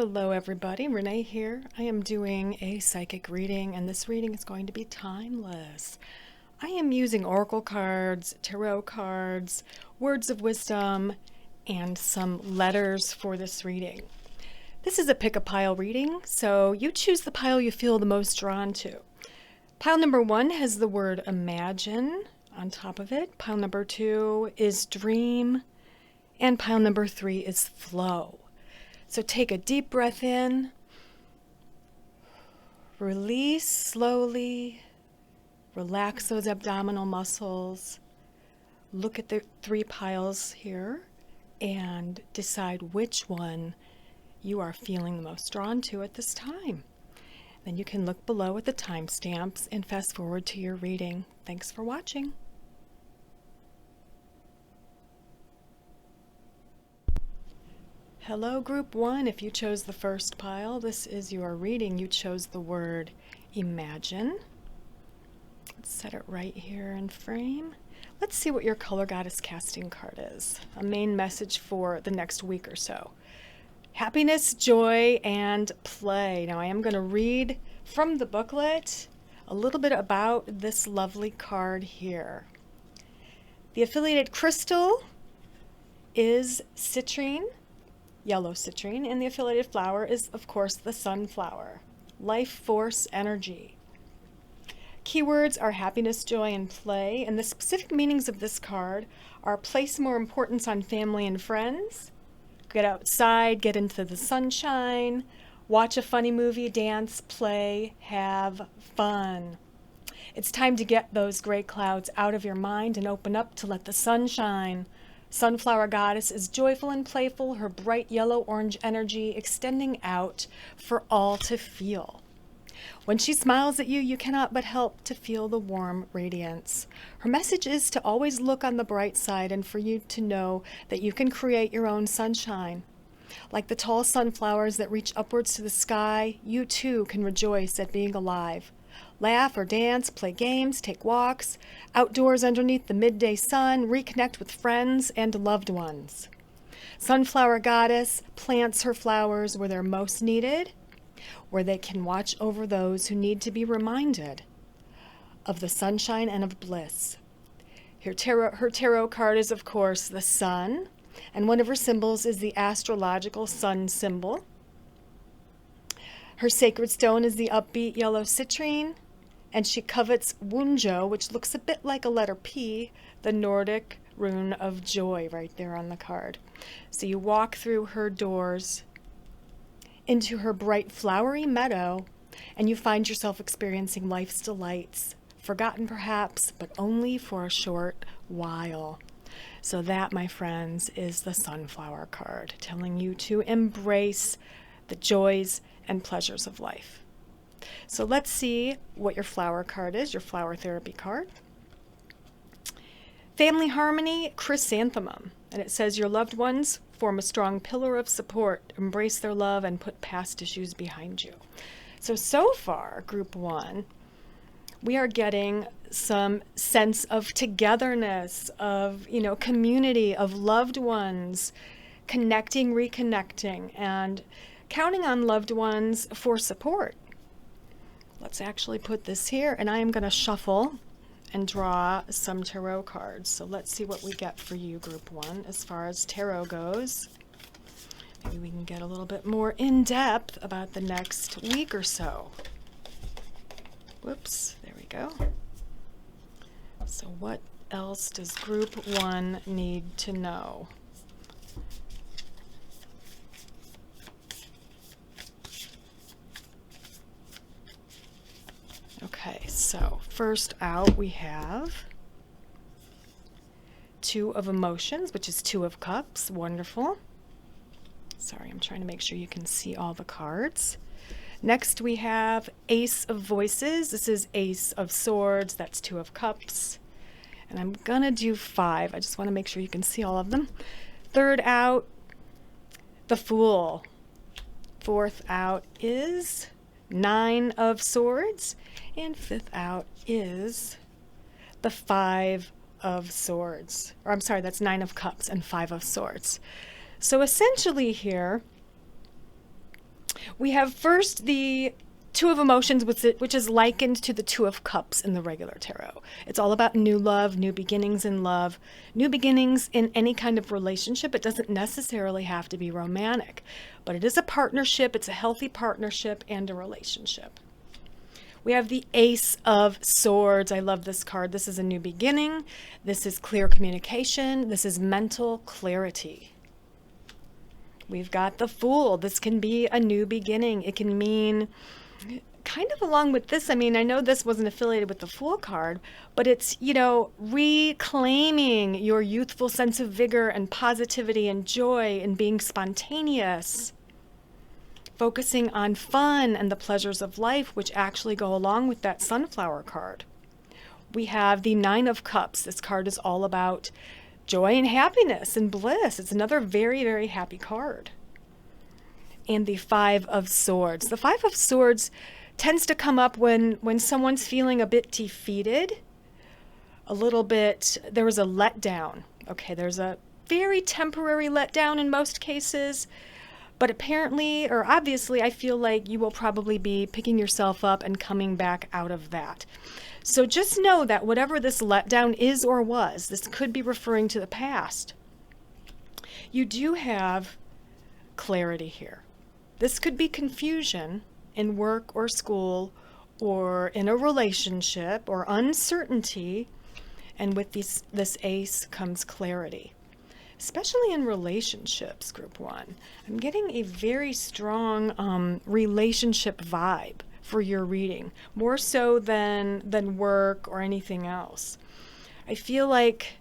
Hello everybody, Renee here. I am doing a psychic reading and this reading is going to be timeless. I am using oracle cards, tarot cards, words of wisdom, and some letters for this reading. This is a pick a pile reading, so you choose the pile you feel the most drawn to. Pile number 1 has the word imagine on top of it. Pile number 2 is dream, and pile number 3 is flow. So take a deep breath in, release slowly, relax those abdominal muscles, look at the 3 piles here, and decide which one you are feeling the most drawn to at this time. Then you can look below at the timestamps and fast forward to your reading. Thanks for watching. Hello group 1, if you chose the first pile, this is your reading. You chose the word imagine. Let's set it right here in frame. Let's see what your color goddess casting card is. A main message for the next week or so. Happiness, joy, and play. Now I am going to read from the booklet a little bit about this lovely card here. The affiliated crystal is citrine, yellow citrine, and the affiliated flower is, of course, the sunflower. Life force energy. Keywords are happiness, joy, and play, and the specific meanings of this card are place more importance on family and friends, get outside, get into the sunshine, watch a funny movie, dance, play, have fun. It's time to get those gray clouds out of your mind and open up to let the sun shine. Sunflower goddess is joyful and playful, her bright yellow-orange energy extending out for all to feel. When she smiles at you, you cannot but help to feel the warm radiance. Her message is to always look on the bright side and for you to know that you can create your own sunshine. Like the tall sunflowers that reach upwards to the sky, you too can rejoice at being alive. Laugh or dance, play games, take walks, outdoors underneath the midday sun, reconnect with friends and loved ones. Sunflower goddess plants her flowers where they're most needed, where they can watch over those who need to be reminded of the sunshine and of bliss. Her tarot card is, of course, the sun, and one of her symbols is the astrological sun symbol. Her sacred stone is the upbeat yellow citrine, and she covets Wunjo, which looks a bit like a letter P, the Nordic rune of joy right there on the card. So you walk through her doors into her bright flowery meadow, and you find yourself experiencing life's delights, forgotten perhaps, but only for a short while. So that, my friends, is the sunflower card, telling you to embrace the joys and pleasures of life. So let's see what your flower card is, your flower therapy card. Family harmony, chrysanthemum. And it says your loved ones form a strong pillar of support, embrace their love, and put past issues behind you. So far, group 1, we are getting some sense of togetherness, of, community, of loved ones, connecting, reconnecting, and counting on loved ones for support. Let's actually put this here, and I am going to shuffle and draw some tarot cards. So let's see what we get for you, group 1, as far as tarot goes. Maybe we can get a little bit more in depth about the next week or so. Whoops, there we go. So what else does group 1 need to know? Okay, so first out we have 2 of emotions, which is 2 of cups. Wonderful. Sorry, I'm trying to make sure you can see all the cards. Next we have Ace of Voices. This is Ace of Swords. That's 2 of cups. And I'm going to do 5. I just want to make sure you can see all of them. Third out, the Fool. Fourth out is 9 of Swords. And fifth out is the 5 of Swords. Or I'm sorry, that's 9 of Cups and 5 of Swords. So essentially here, We have first the Two of Emotions, which is likened to the Two of Cups in the regular tarot. It's all about new love, new beginnings in love, new beginnings in any kind of relationship. It doesn't necessarily have to be romantic, but it is a partnership. It's a healthy partnership and a relationship. We have the Ace of Swords. I love this card. This is a new beginning. This is clear communication. This is mental clarity. We've got the Fool. This can be a new beginning. It can mean, kind of along with this, I mean, I know this wasn't affiliated with the Fool card, but it's, you know, reclaiming your youthful sense of vigor and positivity and joy and being spontaneous. Focusing on fun and the pleasures of life, which actually go along with that Sunflower card. We have the Nine of Cups. This card is all about joy and happiness and bliss. It's another very, very happy card. And the Five of Swords. The Five of Swords tends to come up when someone's feeling a bit defeated, a little bit, there was a letdown. Okay, there's a very temporary letdown in most cases, but apparently, or obviously, I feel like you will probably be picking yourself up and coming back out of that. So just know that whatever this letdown is or was, this could be referring to the past. You do have clarity here. This could be confusion in work or school or in a relationship or uncertainty. And with this Ace comes clarity, especially in relationships, Group 1. I'm getting a very strong relationship vibe for your reading, more so than work or anything else. I feel like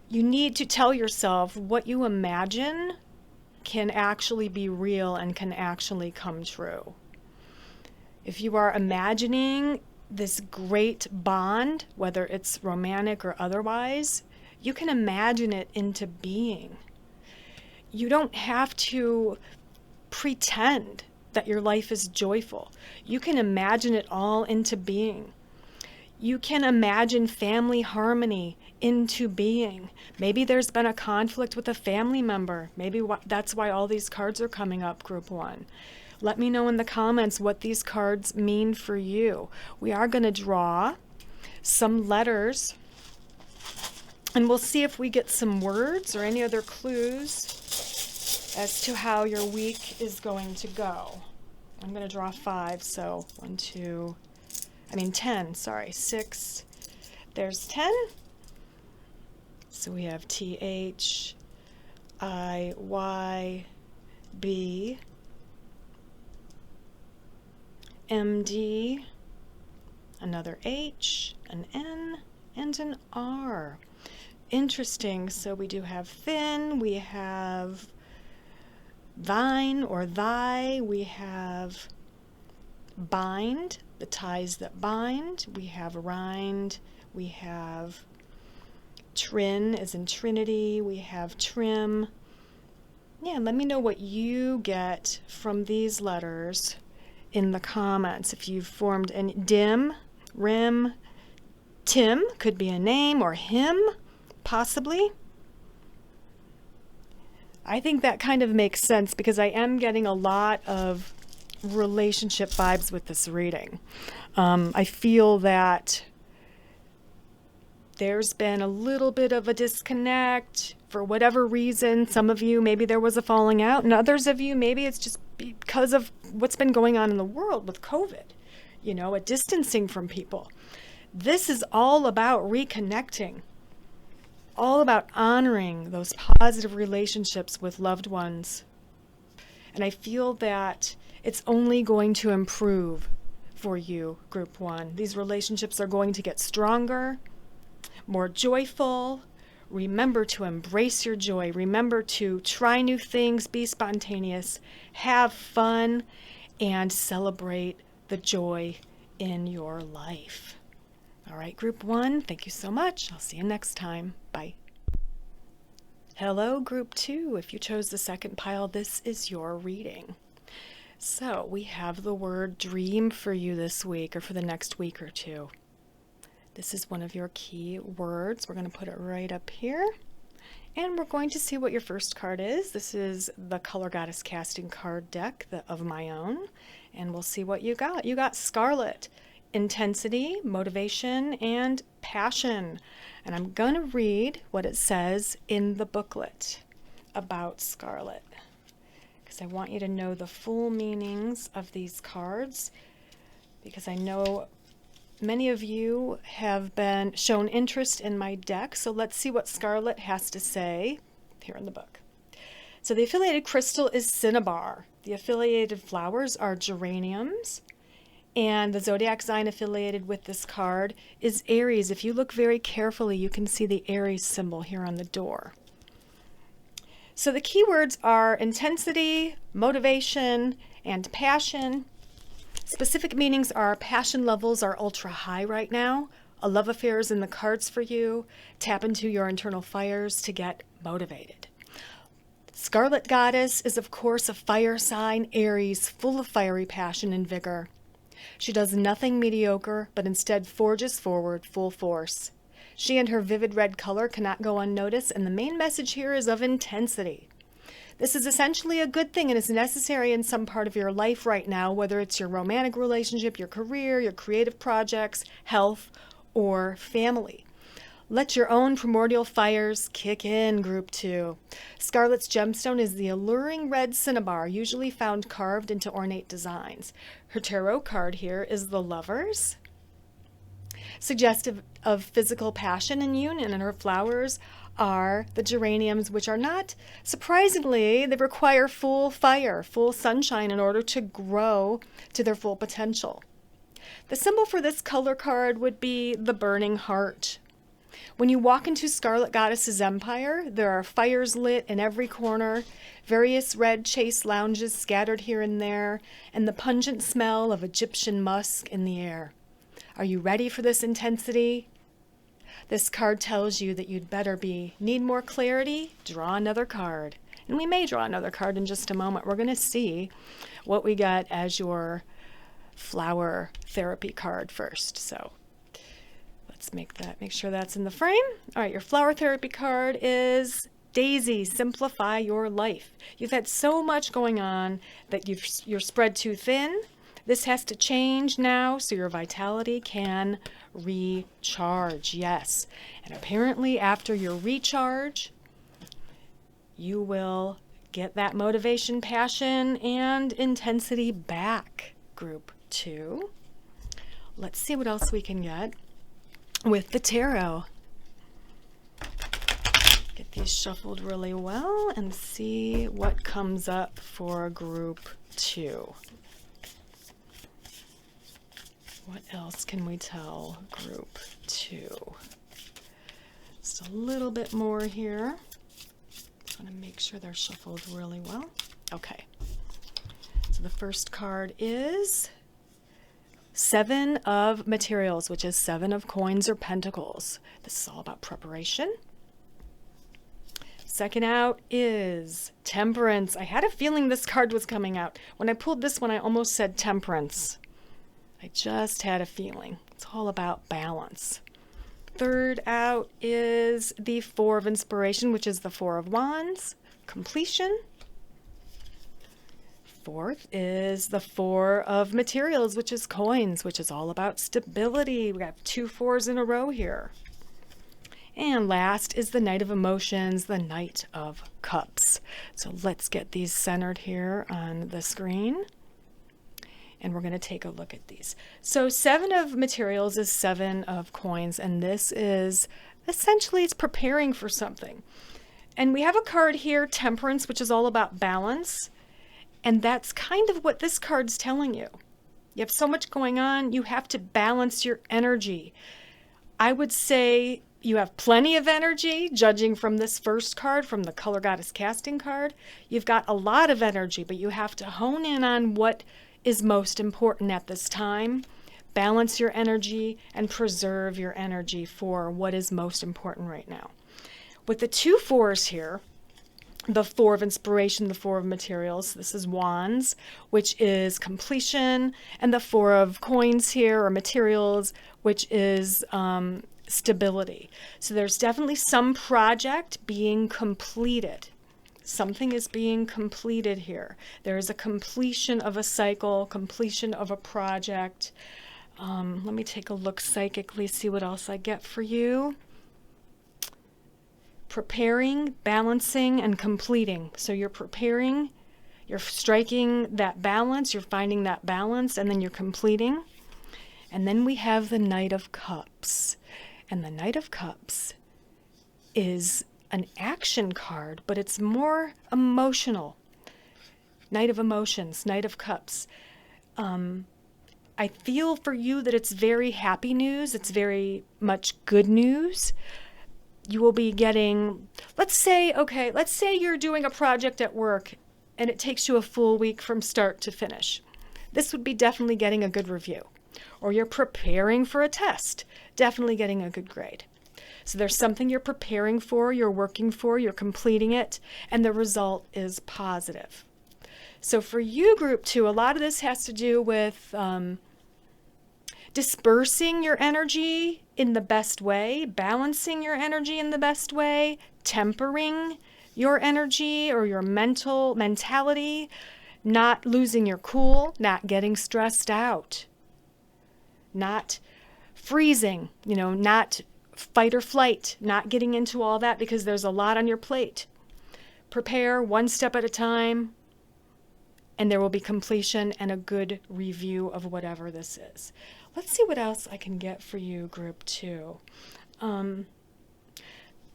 you need to tell yourself what you imagine can actually be real and can actually come true. If you are imagining this great bond, whether it's romantic or otherwise, you can imagine it into being. You don't have to pretend that your life is joyful. You can imagine it all into being. You can imagine family harmony into being. Maybe there's been a conflict with a family member. Maybe that's why all these cards are coming up, Group 1. Let me know in the comments what these cards mean for you. We are going to draw some letters, and we'll see if we get some words or any other clues as to how your week is going to go. I'm going to draw 5, so 10, sorry, 6. There's 10. So we have THIYB, MD, another H, an N, and an R. Interesting. So we do have thin, we have thine or thy, we have bind, the ties that bind, we have rind, we have trin as in Trinity, we have trim. Yeah, let me know what you get from these letters in the comments. If you've formed any dim, rim, Tim could be a name, or him, possibly. I think that kind of makes sense because I am getting a lot of relationship vibes with this reading. I feel that there's been a little bit of a disconnect for whatever reason. Some of you, maybe there was a falling out, and others of you, maybe it's just because of what's been going on in the world with COVID, you know, a distancing from people. This is all about reconnecting, all about honoring those positive relationships with loved ones. And I feel that it's only going to improve for you, Group 1. These relationships are going to get stronger, more joyful. Remember to embrace your joy. Remember to try new things, be spontaneous, have fun, and celebrate the joy in your life. All right, Group 1, thank you so much. I'll see you next time. Bye. Hello, Group 2. If you chose the second pile, this is your reading. So we have the word dream for you this week, or for the next week or two. This is one of your key words. We're going to put it right up here. And we're going to see what your first card is. This is the Color Goddess Casting card deck of my own. And we'll see what you got. You got Scarlet, intensity, motivation, and passion. And I'm going to read what it says in the booklet about Scarlet, because I want you to know the full meanings of these cards, because I know many of you have been shown interest in my deck. So let's see what Scarlet has to say here in the book. So the affiliated crystal is cinnabar. The affiliated flowers are geraniums. And the zodiac sign affiliated with this card is Aries. If you look very carefully, you can see the Aries symbol here on the door. So the keywords are intensity, motivation, and passion. Specific meanings are passion levels are ultra high right now. A love affair is in the cards for you. Tap into your internal fires to get motivated. Scarlet Goddess is, of course, a fire sign, Aries, full of fiery passion and vigor. She does nothing mediocre, but instead forges forward full force. She and her vivid red color cannot go unnoticed, and the main message here is of intensity. This is essentially a good thing and is necessary in some part of your life right now, whether it's your romantic relationship, your career, your creative projects, health, or family. Let your own primordial fires kick in, Group 2. Scarlet's gemstone is the alluring red cinnabar, usually found carved into ornate designs. Her tarot card here is the Lovers, suggestive of physical passion and union, and her flowers are the geraniums, which are not, surprisingly, they require full fire, full sunshine in order to grow to their full potential. The symbol for this color card would be the burning heart. When you walk into Scarlet Goddess's empire, there are fires lit in every corner, various red chase lounges scattered here and there, and the pungent smell of Egyptian musk in the air. Are you ready for this intensity? This card tells you that you'd better be. Need more clarity? Draw another card. And we may draw another card in just a moment. We're going to see what we got as your flower therapy card first. So let's make sure that's in the frame. All right, your flower therapy card is Daisy, simplify your life. You've had so much going on that you're spread too thin. This has to change now so your vitality can recharge. Yes. And apparently after your recharge, you will get that motivation, passion, and intensity back, Group 2. Let's see what else we can get with the tarot. Get these shuffled really well and see what comes up for Group 2. What else can we tell Group 2? Just a little bit more here. Just want to make sure they're shuffled really well. Okay. So the first card is 7 of Materials, which is 7 of Coins or Pentacles. This is all about preparation. Second out is Temperance. I had a feeling this card was coming out. When I pulled this one, I almost said Temperance. I just had a feeling. It's all about balance. Third out is the 4 of Inspiration, which is the 4 of Wands, completion. Fourth is the 4 of Materials, which is Coins, which is all about stability. We have 2 4s in a row here. And last is the Knight of Emotions, the Knight of Cups. So let's get these centered here on the screen. And we're going to take a look at these. So 7 of Materials is 7 of Coins, and this is essentially it's preparing for something. And we have a card here, Temperance, which is all about balance. And that's kind of what this card's telling you. You have so much going on, you have to balance your energy. I would say you have plenty of energy, judging from this first card, from the Color Goddess Casting card. You've got a lot of energy, but you have to hone in on what is most important at this time. Balance your energy and preserve your energy for what is most important right now. With the 2 4s here, the 4 of Inspiration, the 4 of Materials, this is Wands, which is completion, and the 4 of Coins here, or Materials, which is stability. So there's definitely some project being completed. Something is being completed here. There is a completion of a cycle, completion of a project. Let me take a look psychically, see what else I get for you. Preparing, balancing, and completing. So you're preparing, you're striking that balance, you're finding that balance, and then you're completing. And then we have the Knight of Cups. And the Knight of Cups is an action card, but it's more emotional. Knight of Emotions, Knight of Cups. I feel for you that it's very happy news. It's very much good news. You will be getting, let's say you're doing a project at work and it takes you a full week from start to finish. This would be definitely getting a good review. Or you're preparing for a test, definitely getting a good grade. So there's something you're preparing for, you're working for, you're completing it, and the result is positive. So for you, Group 2, a lot of this has to do with dispersing your energy in the best way, balancing your energy in the best way, tempering your energy or your mentality, not losing your cool, not getting stressed out, not freezing, not fight or flight, not getting into all that because there's a lot on your plate. Prepare one step at a time, and there will be completion and a good review of whatever this is. Let's see what else I can get for you, Group 2.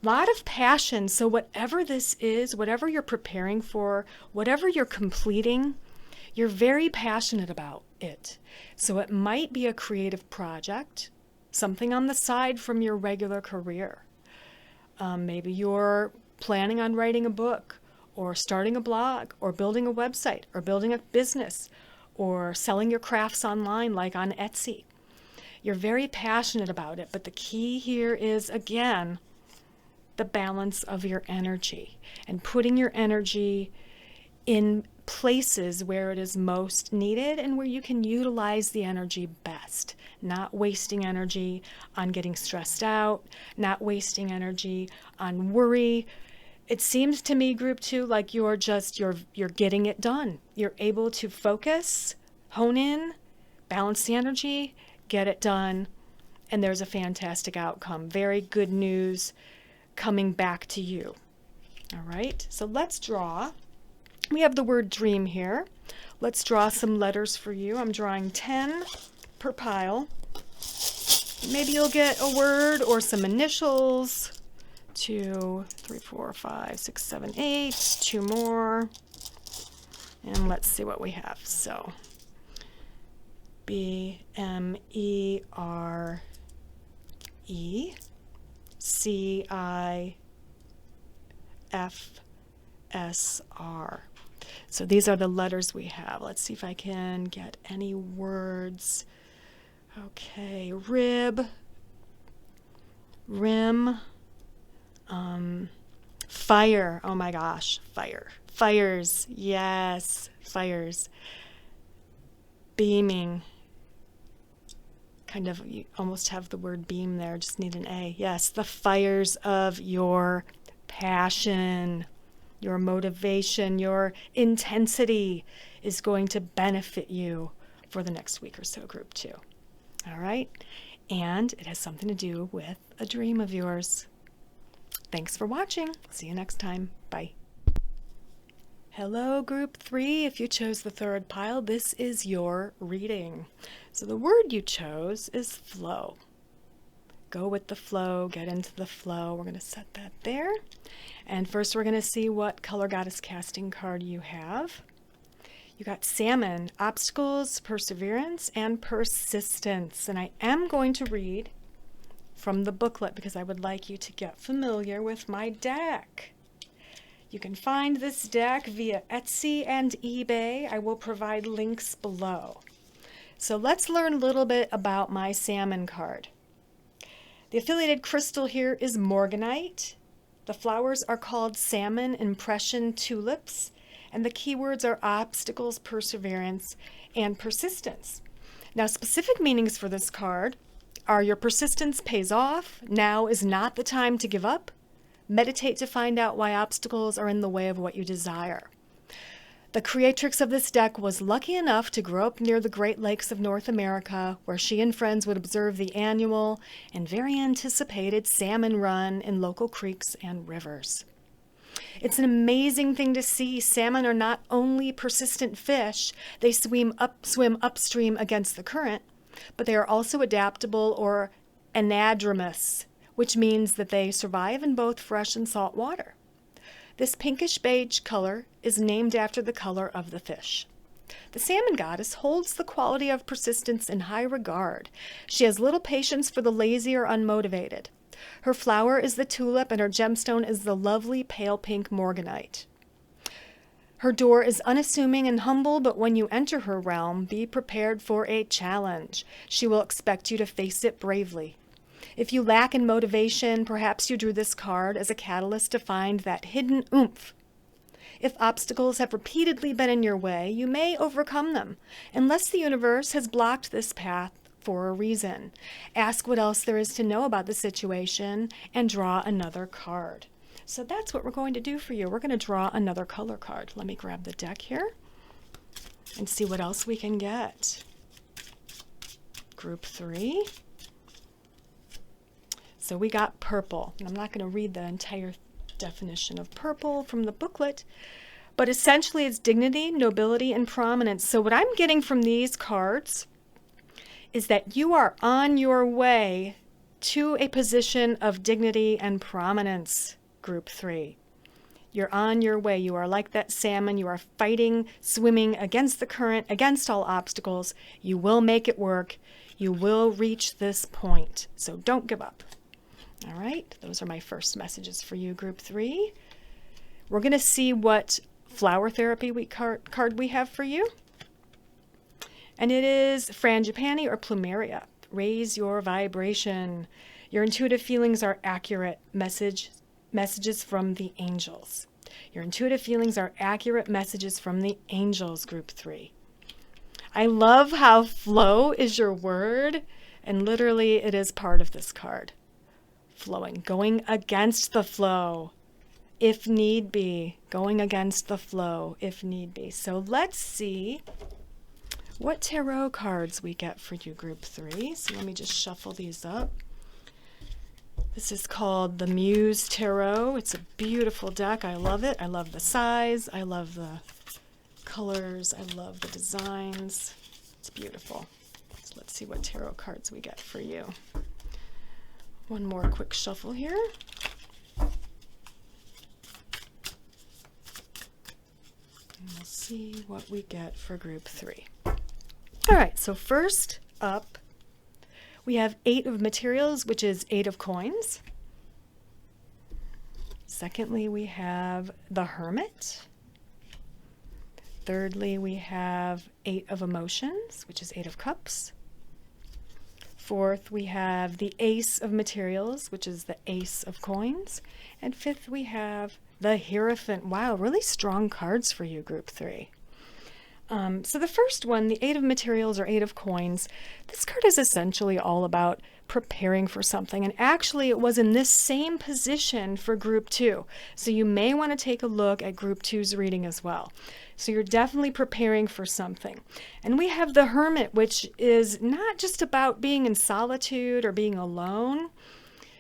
Lot of passion. So whatever this is, whatever you're preparing for, whatever you're completing, you're very passionate about it. So it might be a creative project, something on the side from your regular career. Maybe you're planning on writing a book, or starting a blog, or building a website, or building a business, or selling your crafts online like on Etsy. You're very passionate about it, but the key here is, again, the balance of your energy and putting your energy in places where it is most needed and where you can utilize the energy best. Not wasting energy on getting stressed out, not wasting energy on worry. It seems to me, Group 2, like you're getting it done. You're able to focus, hone in, balance the energy, get it done, and there's a fantastic outcome. Very good news coming back to you. All right, so let's draw. We have the word dream here. Let's draw some letters for you. I'm drawing 10 per pile. Maybe you'll get a word or some initials. 2, 3, 4, 5, 6, 7, 8. 2 more. And let's see what we have. So BMERECIFSR. So these are the letters we have. Let's see if I can get any words. Okay, rib, rim, fire. Oh my gosh, fire. Fires, yes, fires. Beaming. Kind of, you almost have the word beam there, just need an A. Yes, the fires of your passion, your motivation, your intensity is going to benefit you for the next week or so, Group 2. All right? And it has something to do with a dream of yours. Thanks for watching. See you next time. Bye. Hello, Group 3. If you chose the third pile, this is your reading. So the word you chose is flow. Go with the flow, get into the flow. We're going to set that there. And first we're going to see what color goddess casting card you have. You got salmon, obstacles, perseverance, and persistence. And I am going to read from the booklet because I would like you to get familiar with my deck. You can find this deck via Etsy and eBay. I will provide links below. So let's learn a little bit about my salmon card. The affiliated crystal here is morganite. The flowers are called salmon impression tulips, and the keywords are obstacles, perseverance, and persistence. Now, specific meanings for this card are your persistence pays off. Now is not the time to give up. Meditate to find out why obstacles are in the way of what you desire. The creatrix of this deck was lucky enough to grow up near the Great Lakes of North America, where she and friends would observe the annual and very anticipated salmon run in local creeks and rivers. It's an amazing thing to see. Salmon are not only persistent fish, they swim upstream against the current, but they are also adaptable or anadromous, which means that they survive in both fresh and salt water. This pinkish beige color is named after the color of the fish. The salmon goddess holds the quality of persistence in high regard. She has little patience for the lazy or unmotivated. Her flower is the tulip and her gemstone is the lovely pale pink morganite. Her door is unassuming and humble, but when you enter her realm, be prepared for a challenge. She will expect you to face it bravely. If you lack in motivation, perhaps you drew this card as a catalyst to find that hidden oomph. If obstacles have repeatedly been in your way, you may overcome them, unless the universe has blocked this path for a reason. Ask what else there is to know about the situation and draw another card. So that's what we're going to do for you. We're going to draw another color card. Let me grab the deck here and see what else we can get. Group 3. So we got purple, and I'm not going to read the entire definition of purple from the booklet, but essentially it's dignity, nobility, and prominence. So what I'm getting from these cards is that you are on your way to a position of dignity and prominence, Group 3. You're on your way. You are like that salmon. You are fighting, swimming against the current, against all obstacles. You will make it work. You will reach this point. So don't give up. All right, those are my first messages for you, Group 3. We're going to see what flower therapy card we have for you. And it is Frangipani or Plumeria. Raise your vibration. Your intuitive feelings are accurate messages from the angels. Your intuitive feelings are accurate messages from the angels, Group 3. I love how flow is your word, and literally it is part of this card. Flowing, going against the flow if need be, going against the flow if need be. So let's see what tarot cards we get for you, Group 3. So let me just shuffle these up. This is called the Muse Tarot. It's a beautiful deck. I love it. I love the size. I love the colors. I love the designs. It's beautiful. So let's see what tarot cards we get for you. One more quick shuffle here. And we'll see what we get for Group 3. All right, so first up, we have 8 of materials, which is 8 of coins. Secondly, we have the Hermit. Thirdly, we have 8 of emotions, which is 8 of cups. Fourth, we have the Ace of materials, which is the Ace of coins. And fifth, we have the Hierophant. Wow, really strong cards for you, Group 3. So the first one, the 8 of materials or 8 of coins, this card is essentially all about preparing for something. And actually, it was in this same position for Group 2. So you may want to take a look at Group 2's reading as well. So you're definitely preparing for something. And we have the Hermit, which is not just about being in solitude or being alone.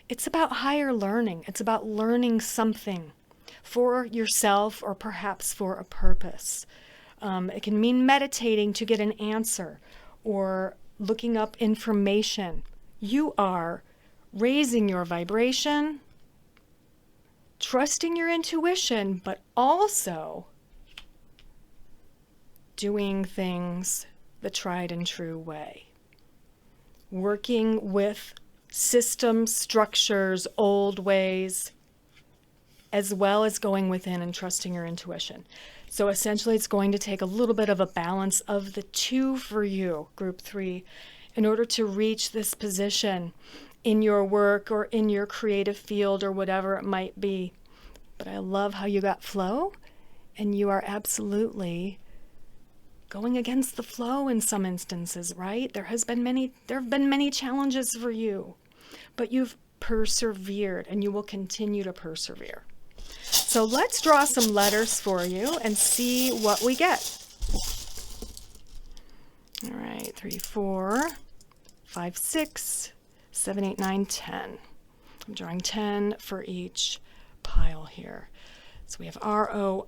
It's about higher learning. It's about learning something for yourself or perhaps for a purpose. It can mean meditating to get an answer or looking up information. You are raising your vibration, trusting your intuition, but also doing things the tried and true way. Working with systems, structures, old ways, as well as going within and trusting your intuition. So essentially, it's going to take a little bit of a balance of the two for you, Group 3, in order to reach this position in your work or in your creative field or whatever it might be. But I love how you got flow, and you are absolutely going against the flow in some instances, right? There have been many challenges for you, but you've persevered and you will continue to persevere. So let's draw some letters for you and see what we get. All right, 3, 4, 5, 6, 7, 8, 9, 10. I'm drawing 10 for each pile here. So we have R-O-I-E-N.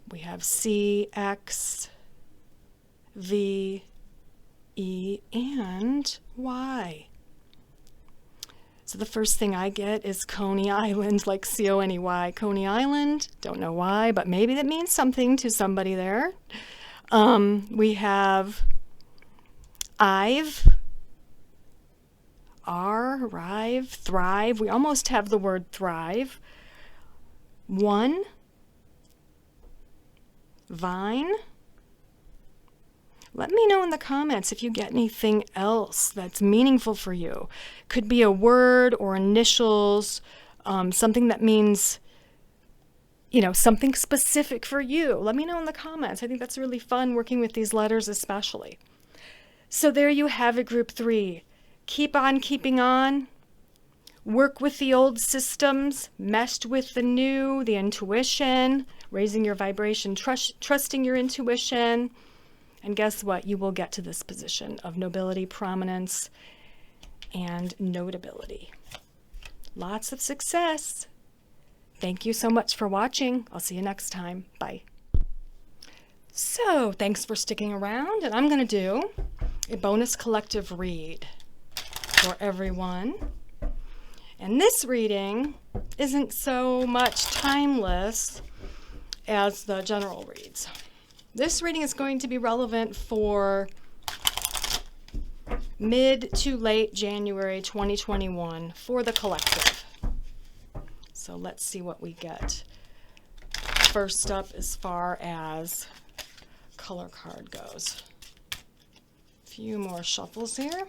We have C, X, V, E, and Y. So the first thing I get is Coney Island, like C-O-N-E-Y. Coney Island, don't know why, but maybe that means something to somebody there. We have Ive, rive, thrive. We almost have the word thrive. 1, vine. Let me know in the comments if you get anything else that's meaningful for you. Could be a word or initials, something that means, something specific for you. Let me know in the comments. I think that's really fun working with these letters especially. So there you have it, Group 3. Keep on keeping on. Work with the old systems, meshed with the new, the intuition, raising your vibration, trusting your intuition. And guess what? You will get to this position of nobility, prominence, and notability. Lots of success. Thank you so much for watching. I'll see you next time. Bye. So, thanks for sticking around, and I'm going to do a bonus collective read for everyone. And this reading isn't so much timeless as the general reads. This reading is going to be relevant for mid to late January 2021 for the collective. So let's see what we get. First up, as far as color card goes. A few more shuffles here.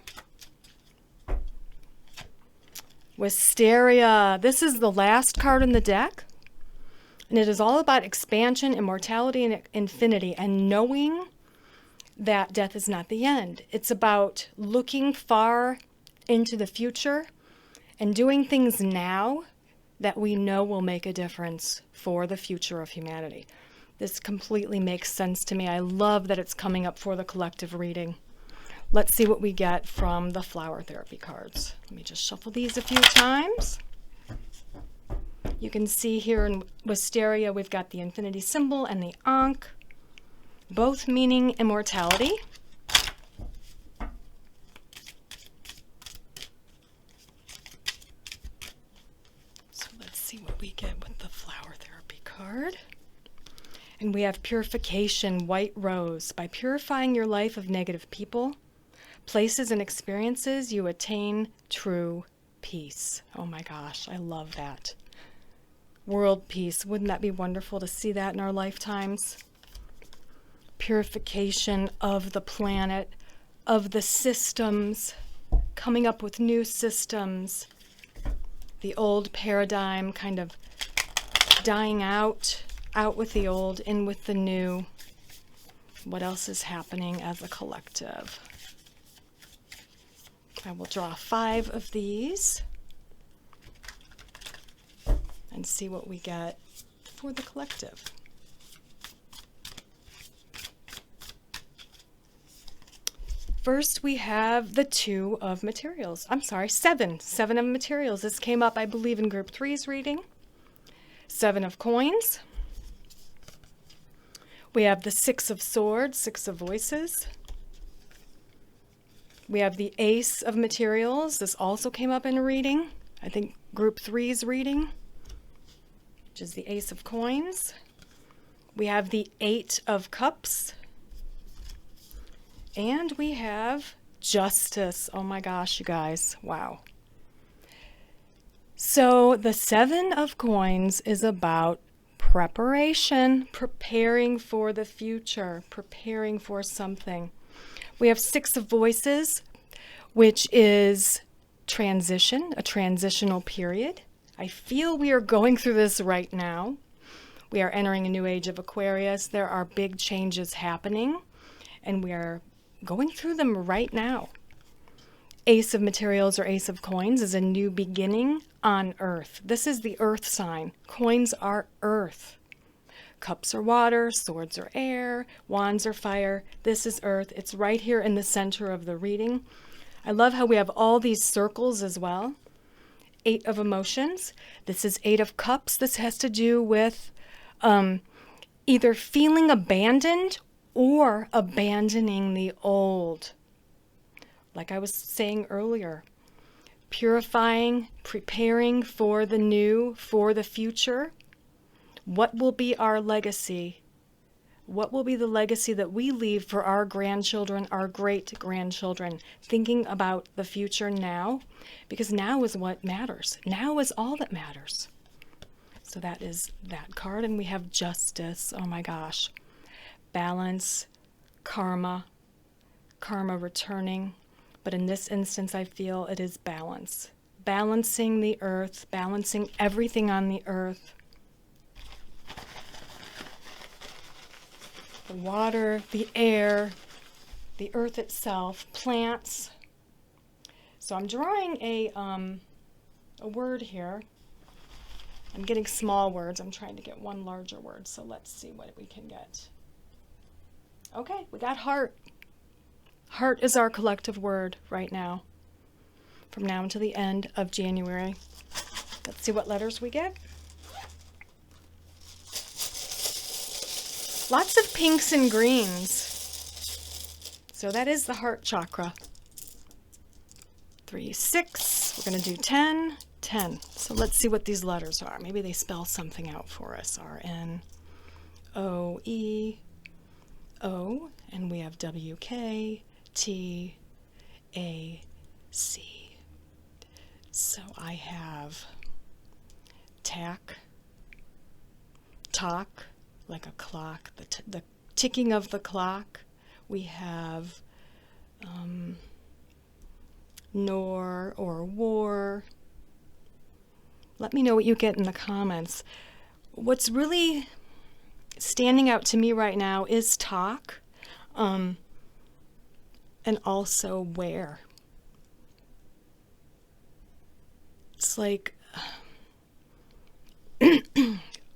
Wisteria. This is the last card in the deck. And it is all about expansion, immortality, and infinity, and knowing that death is not the end. It's about looking far into the future and doing things now that we know will make a difference for the future of humanity. This completely makes sense to me. I love that it's coming up for the collective reading. Let's see what we get from the flower therapy cards. Let me just shuffle these a few times. You can see here in Wisteria, we've got the infinity symbol and the Ankh, both meaning immortality. So let's see what we get with the flower therapy card. And we have purification, white rose. By purifying your life of negative people, places, and experiences, you attain true peace. Oh my gosh, I love that. World peace. Wouldn't that be wonderful to see that in our lifetimes? Purification of the planet, of the systems, coming up with new systems. The old paradigm kind of dying out with the old, in with the new. What else is happening as a collective? I will draw 5 of these and see what we get for the collective. First, we have the 2 of materials. I'm sorry, 7 of materials. This came up, I believe, in Group 3's reading. 7 of coins. We have the 6 of swords, 6 of voices. We have the Ace of materials. This also came up in a reading. I think Group 3's reading, which is the Ace of coins. We have the 8 of cups. And we have justice. Oh my gosh, you guys. Wow. So the 7 of coins is about preparation, preparing for the future, preparing for something. We have 6 of voices, which is transition, a transitional period. I feel we are going through this right now. We are entering a new age of Aquarius. There are big changes happening, and we are going through them right now. Ace of Materials or Ace of Coins is a new beginning on Earth. This is the Earth sign. Coins are Earth. Cups are water, swords are air, wands are fire. This is Earth. It's right here in the center of the reading. I love how we have all these circles as well. 8 of Emotions. This is 8 of Cups. This has to do with either feeling abandoned or abandoning the old. Like I was saying earlier, purifying, preparing for the new, for the future. What will be our legacy? What will be the legacy that we leave for our grandchildren, our great-grandchildren? Thinking about the future now, because now is what matters. Now is all that matters. So that is that card, and we have Justice. Oh my gosh. Balance, karma returning. But in this instance, I feel it is balance. Balancing the earth, balancing everything on the earth. The water, the air, the earth itself, plants. So I'm drawing a word here. I'm getting small words. I'm trying to get one larger word. So let's see what we can get. Okay, we got heart. Heart is our collective word right now, from now until the end of January. Let's see what letters we get. Lots of pinks and greens. So that is the heart chakra. 3, 6. We're going to do 10, 10. So let's see what these letters are. Maybe they spell something out for us. R-N, O-E, O, and we have W-K, T-A-C. So I have tack, talk, like a clock, the ticking of the clock. We have nor or war. Let me know what you get in the comments. What's really standing out to me right now is talk, and also wear. It's like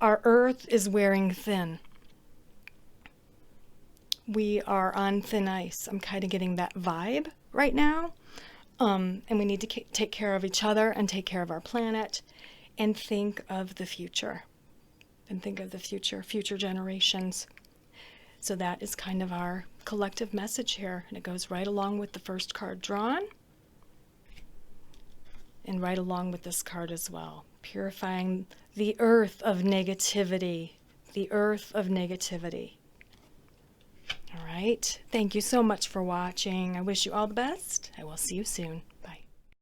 our earth is wearing thin. We are on thin ice. I'm kind of getting that vibe right now. And we need to take care of each other and take care of our planet and think of the future. And think of the future generations. So that is kind of our collective message here. And it goes right along with the first card drawn. And right along with this card as well. Purifying the earth of negativity. The earth of negativity. All right. Thank you so much for watching. I wish you all the best. I will see you soon.